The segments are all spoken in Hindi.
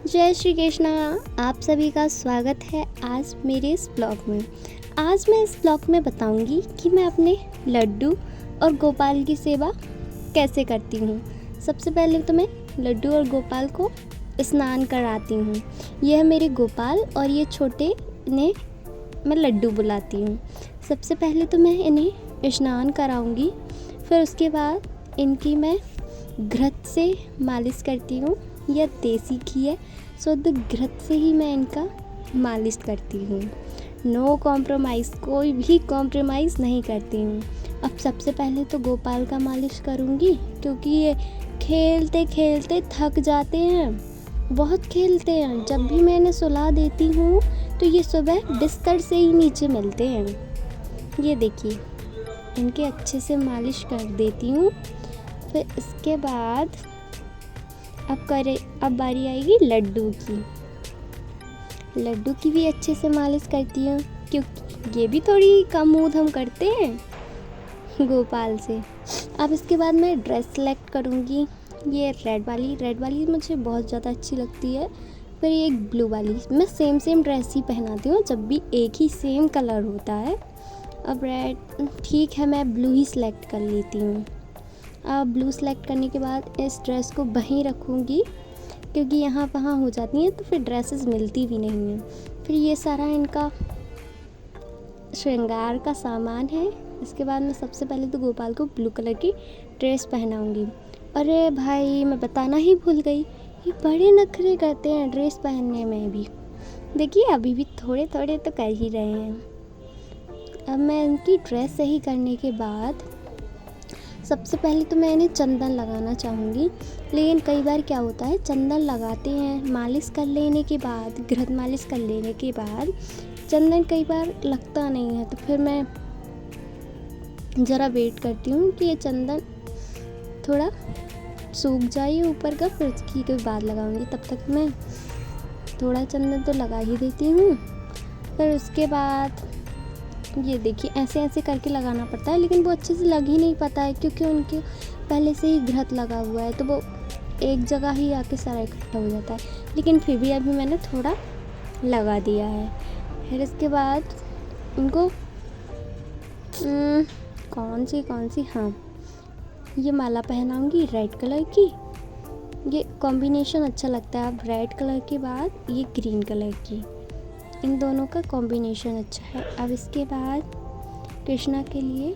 जय श्री कृष्णा। आप सभी का स्वागत है आज मेरे इस ब्लॉग में। आज मैं इस ब्लॉग में बताऊंगी कि मैं अपने लड्डू और गोपाल की सेवा कैसे करती हूँ। सबसे पहले तो मैं लड्डू और गोपाल को स्नान कराती हूँ। यह है मेरे गोपाल और ये छोटे इन्हें मैं लड्डू बुलाती हूँ। सबसे पहले तो मैं इन्हें स्नान कराऊंगी, फिर उसके बाद इनकी मैं घृत से मालिश करती हूँ। यह देसी घी है, शुद्ध घृत से ही मैं इनका मालिश करती हूँ। नो कॉम्प्रोमाइज़, कोई भी कॉम्प्रोमाइज़ नहीं करती हूँ। अब सबसे पहले तो गोपाल का मालिश करूँगी, क्योंकि ये खेलते खेलते थक जाते हैं, बहुत खेलते हैं। जब भी मैं इन्हें सुला देती हूँ तो ये सुबह बिस्तर से ही नीचे मिलते हैं। ये देखिए, इनके अच्छे से मालिश कर देती हूँ। फिर इसके बाद अब बारी आएगी लड्डू की। लड्डू की भी अच्छे से मालिश करती हूँ, क्योंकि ये भी थोड़ी कम ऊधम करते हैं गोपाल से। अब इसके बाद मैं ड्रेस सेलेक्ट करूँगी। ये रेड वाली मुझे बहुत ज़्यादा अच्छी लगती है। फिर ये एक ब्लू वाली, मैं सेम ड्रेस ही पहनाती हूँ जब भी एक ही सेम कलर होता है। अब रेड ठीक है, मैं ब्लू ही सिलेक्ट कर लेती हूँ। अब ब्लू सेलेक्ट करने के बाद इस ड्रेस को वहीं रखूँगी, क्योंकि यहाँ वहाँ हो जाती हैं तो फिर ड्रेसेस मिलती भी नहीं हैं। फिर ये सारा इनका श्रृंगार का सामान है। इसके बाद मैं सबसे पहले तो गोपाल को ब्लू कलर की ड्रेस पहनाऊँगी। अरे भाई, मैं बताना ही भूल गई, ये बड़े नखरे करते हैं ड्रेस पहनने में भी। देखिए, अभी भी थोड़े थोड़े तो कर ही रहे हैं। अब मैं इनकी ड्रेस सही करने के बाद सबसे पहले तो मैं इन्हें चंदन लगाना चाहूँगी। लेकिन कई बार क्या होता है, चंदन लगाते हैं, मालिश कर लेने के बाद, घृत मालिश कर लेने के बाद चंदन कई बार लगता नहीं है, तो फिर मैं ज़रा वेट करती हूँ कि ये चंदन थोड़ा सूख जाए ऊपर का, फिर उसकी के बाद लगाऊंगी। तब तक मैं थोड़ा चंदन तो लगा ही देती हूँ। फिर उसके बाद ये देखिए, ऐसे करके लगाना पड़ता है, लेकिन वो अच्छे से लग ही नहीं पाता है, क्योंकि उनके पहले से ही घृत लगा हुआ है, तो वो एक जगह ही आके सारा इकट्ठा हो जाता है। लेकिन फिर भी अभी मैंने थोड़ा लगा दिया है। फिर इसके बाद इनको कौन सी हाँ, ये माला पहनाऊंगी रेड कलर की। ये कॉम्बिनेशन अच्छा लगता है। अब रेड कलर के बाद ये ग्रीन कलर की, इन दोनों का कॉम्बिनेशन अच्छा है। अब इसके बाद कृष्णा के लिए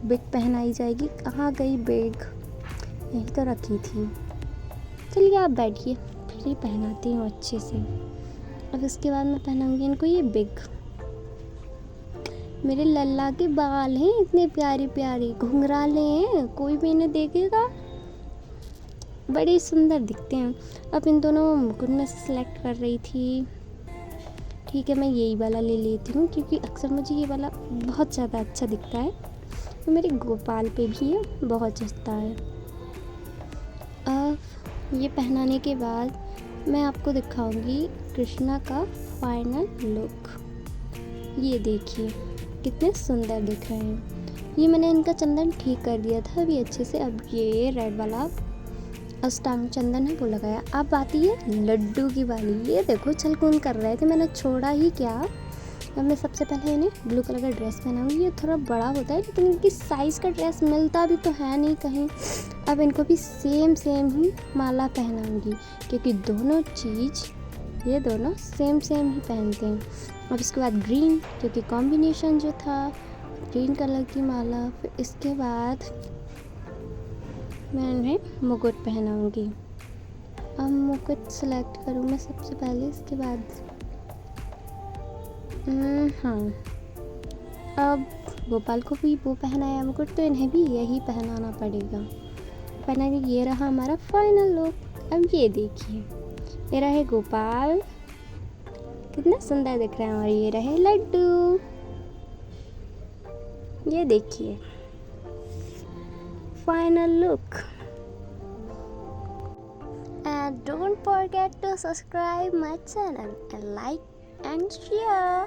बिग पहनाई जाएगी। कहाँ गई बिग? यहीं तो रखी थी। चलिए आप बैठिए, फिर ही पहनाती हूँ अच्छे से। अब इसके बाद मैं पहनाऊँगी इनको ये बिग। मेरे लल्ला के बाल हैं इतने प्यारे प्यारे, घुंघराले हैं, कोई भी इन्हें देखेगा बड़े सुंदर दिखते हैं। अब इन दोनों मुकुट में से सिलेक्ट कर रही थी। ठीक है, मैं यही वाला ले लेती हूँ, क्योंकि अक्सर मुझे ये वाला बहुत ज़्यादा अच्छा दिखता है। तो मेरे गोपाल पे भी ये बहुत जचता है। अब ये पहनाने के बाद मैं आपको दिखाऊंगी कृष्णा का फाइनल लुक। ये देखिए कितने सुंदर दिख रहे हैं। ये मैंने इनका चंदन ठीक कर दिया था अभी अच्छे से। अब ये रेड वाला अष्टांग चंदन है वो लगाया। अब आती है लड्डू की वाली। ये देखो छलकून कर रहे थे, मैंने छोड़ा ही क्या। अब मैं सबसे पहले इन्हें ब्लू कलर का ड्रेस पहनाऊंगी। ये थोड़ा बड़ा होता है, लेकिन इनकी साइज़ का ड्रेस मिलता भी तो है नहीं कहीं। अब इनको भी सेम ही माला पहनाऊंगी, क्योंकि ये दोनों सेम ही पहनते हैं। अब इसके बाद ग्रीन, क्योंकि कॉम्बिनेशन जो था, ग्रीन कलर की माला। फिर इसके बाद मैं इन्हें मुकुट पहनाऊंगी। अब मुकुट सेलेक्ट करूँ मैं सबसे पहले, इसके बाद हाँ, अब गोपाल को भी वो पहनाया मुकुट, तो इन्हें भी यही पहनाना पड़ेगा। पहनाने ये रहा हमारा फाइनल लुक। अब ये देखिए, ये रहे गोपाल, कितना सुंदर दिख रहा है। और ये रहे लड्डू, ये देखिए final look. And don't forget to subscribe my channel and like and share.